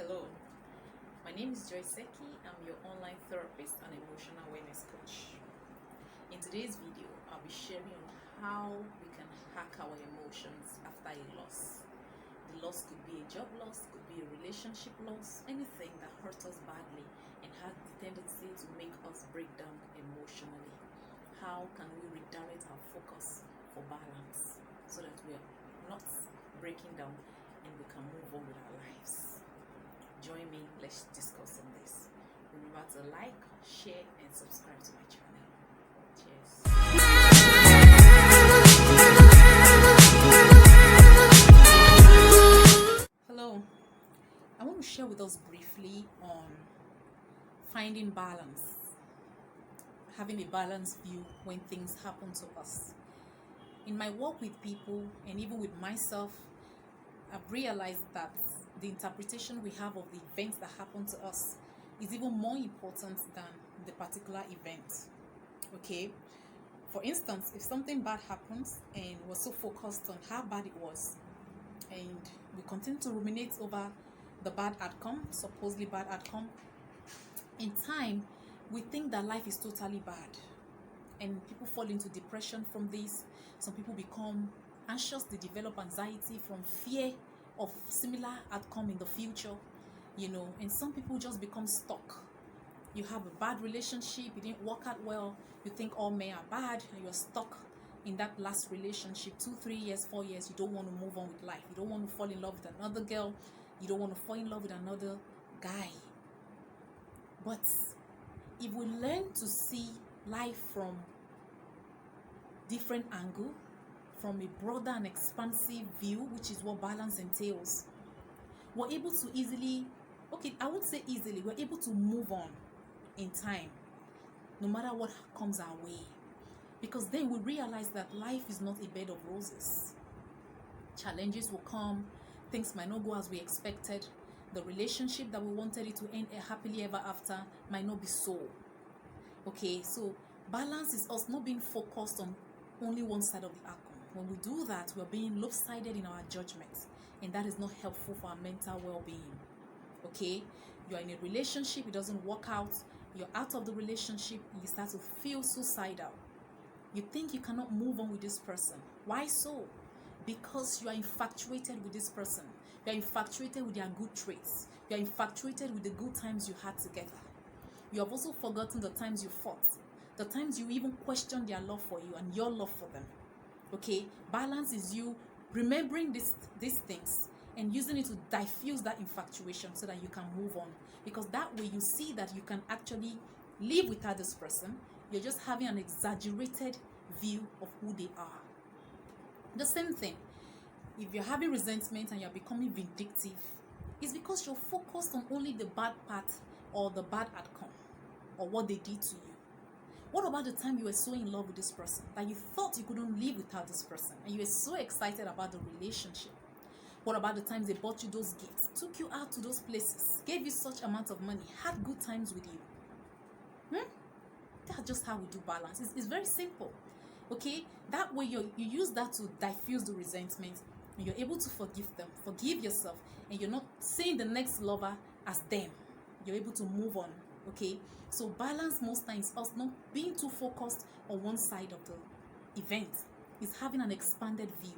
Hello, my name is Joy Seki. I'm your online therapist and emotional awareness coach. In today's video, I'll be sharing on how we can hack our emotions after a loss. The loss could be a job loss, could be a relationship loss, anything that hurt us badly and has the tendency to make us break down emotionally. How can we redirect our focus for balance so that we're not breaking down and we can move on with our lives? Join me, let's discuss on this. Remember to like, share, and subscribe to my channel. Cheers. Hello, I want to share with us briefly on finding balance, having a balanced view when things happen to us. In my work with people and even with myself, I've realized that the interpretation we have of the events that happen to us is even more important than the particular event. Okay? For instance, if something bad happens and we're so focused on how bad it was, and we continue to ruminate over the bad outcome, supposedly bad outcome, in time, we think that life is totally bad. And people fall into depression from this. Some people become anxious, they develop anxiety from fear of similar outcome in the future, and some people just become stuck. You have a bad relationship, it didn't work out well, you think all men are bad, and you're stuck in that last relationship 2 3 years 4 years. You don't want to move on with life, you don't want to fall in love with another girl, you don't want to fall in love with another guy. But if we learn to see life from different angle, from a broader and expansive view, which is what balance entails, we're able to I would say easily, we're able to move on in time, no matter what comes our way. Because then we realize that life is not a bed of roses. Challenges will come, things might not go as we expected. The relationship that we wanted it to end happily ever after might not be so. Okay, so balance is us not being focused on only one side of the outcome. When we do that, we're being lopsided in our judgments, and that is not helpful for our mental well-being. Okay, you're in a relationship, it doesn't work out, you're out of the relationship, and you start to feel suicidal. You think you cannot move on with this person. Why so? Because you are infatuated with this person. You are infatuated with their good traits. You are infatuated with the good times you had together. You have also forgotten the times you fought, the times you even questioned their love for you and your love for them. Okay, balance is you remembering these things and using it to diffuse that infatuation so that you can move on. Because that way you see that you can actually live without this person. You're just having an exaggerated view of who they are. The same thing, if you're having resentment and you're becoming vindictive, it's because you're focused on only the bad part or the bad outcome or what they did to you. What about the time you were so in love with this person that you thought you couldn't live without this person and you were so excited about the relationship? What about the times they bought you those gifts, took you out to those places, gave you such amount of money, had good times with you? That's just how we do balance. It's very simple. Okay, that way you use that to diffuse the resentment, and you're able to forgive them, forgive yourself, and you're not seeing the next lover as them. You're able to move on. Okay, so balance most times us not being too focused on one side of the event. Is having an expanded view.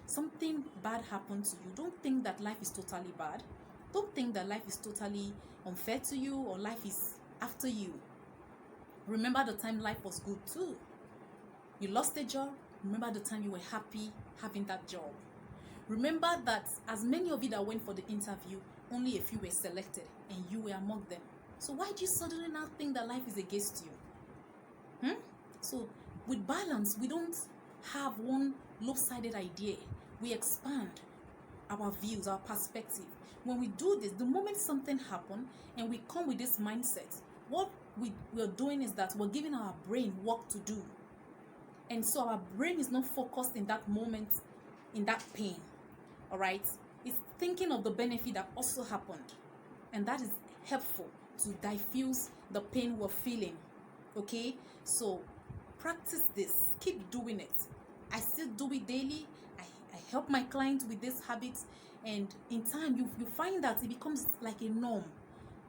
Something bad happened to you, don't think that life is totally bad. Don't think that life is totally unfair to you or life is after you. Remember the time life was good too. You lost a job, remember the time you were happy having that job. Remember that as many of you that went for the interview, only a few were selected and you were among them. So why do you suddenly now think that life is against you? So with balance, we don't have one lopsided idea. We expand our views, our perspective. When we do this, the moment something happens and we come with this mindset, what we're doing is that we're giving our brain work to do. And so our brain is not focused in that moment, in that pain. All right? It's thinking of the benefit that also happened. And that is helpful to diffuse the pain we're feeling. Okay? So practice this. Keep doing it. I still do it daily. I help my clients with this habit, and in time you find that it becomes like a norm.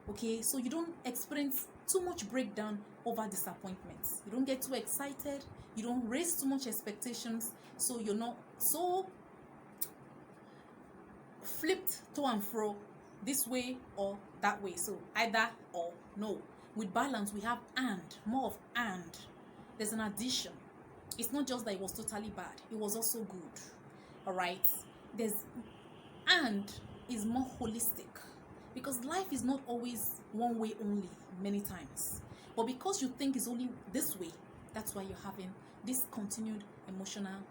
Okay, so you don't experience too much breakdown over disappointments. You don't get too excited. You don't raise too much expectations. So you're not so flipped to and fro this way or that way. So either or. No. With balance, we have and, more of and. There's an addition. It's not just that it was totally bad. It was also good. All right. There's and is more holistic, because life is not always one way only many times. But because you think it's only this way, that's why you're having this continued emotional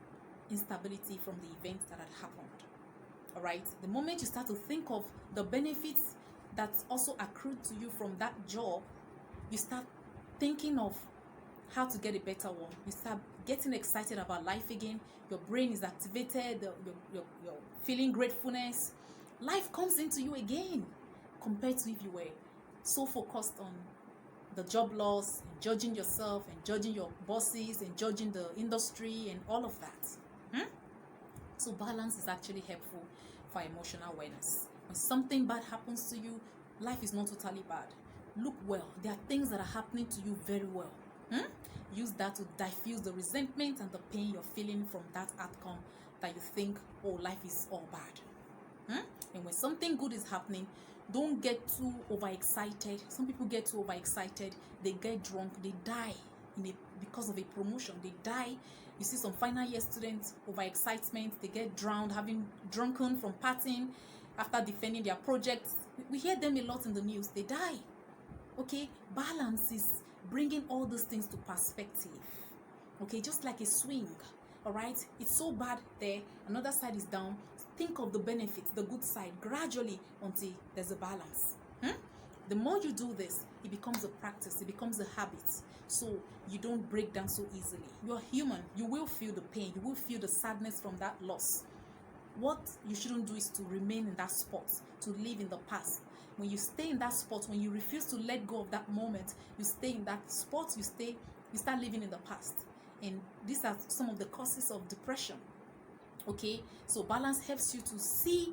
instability from the events that had happened. All right. The moment you start to think of the benefits that's also accrued to you from that job, you start thinking of how to get a better one. You start getting excited about life again. Your brain is activated. You're feeling gratefulness. Life comes into you again, compared to if you were so focused on the job loss, and judging yourself, and judging your bosses, and judging the industry, and all of that. So balance is actually helpful for emotional awareness. When something bad happens to you, life is not totally bad. Look well. There are things that are happening to you very well. Use that to diffuse the resentment and the pain you're feeling from that outcome that you think, oh, life is all bad. And when something good is happening, don't get too overexcited. Some people get too overexcited. They get drunk. They die because of a promotion. They die. You see some final year students, overexcitement. They get drowned, having drunken from partying after defending their projects. We hear them a lot in the news. They die. Okay, balance is bringing all those things to perspective. Okay, just like a swing. All right, it's so bad there, another side is down. Think of the benefits, the good side, gradually until there's a balance. The more you do this, it becomes a practice, it becomes a habit, so you don't break down so easily. You're human. You will feel the pain, you will feel the sadness from that loss. What you shouldn't do is to remain in that spot, to live in the past. When you stay in that spot, when you refuse to let go of that moment, you stay in that spot, you start living in the past. And these are some of the causes of depression. Okay, so balance helps you to see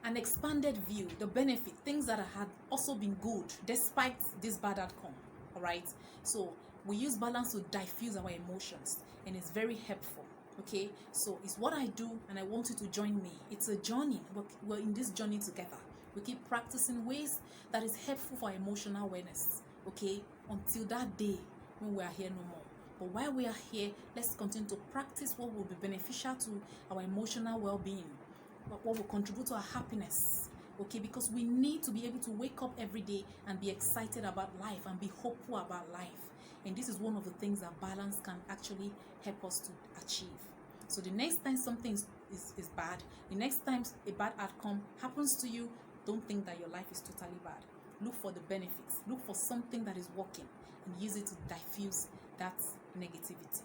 an expanded view, the benefit, things that had also been good despite this bad outcome. All right, so we use balance to diffuse our emotions, and it's very helpful. Okay, so it's what I do, and I want you to join me. It's a journey. We're in this journey together. We keep practicing ways that is helpful for emotional awareness. Okay, until that day when we are here no more. But while we are here, let's continue to practice what will be beneficial to our emotional well-being, what will contribute to our happiness. Okay, because we need to be able to wake up every day and be excited about life and be hopeful about life. And this is one of the things that balance can actually help us to achieve. So the next time something is bad, the next time a bad outcome happens to you, don't think that your life is totally bad. Look for the benefits. Look for something that is working and use it to diffuse that negativity.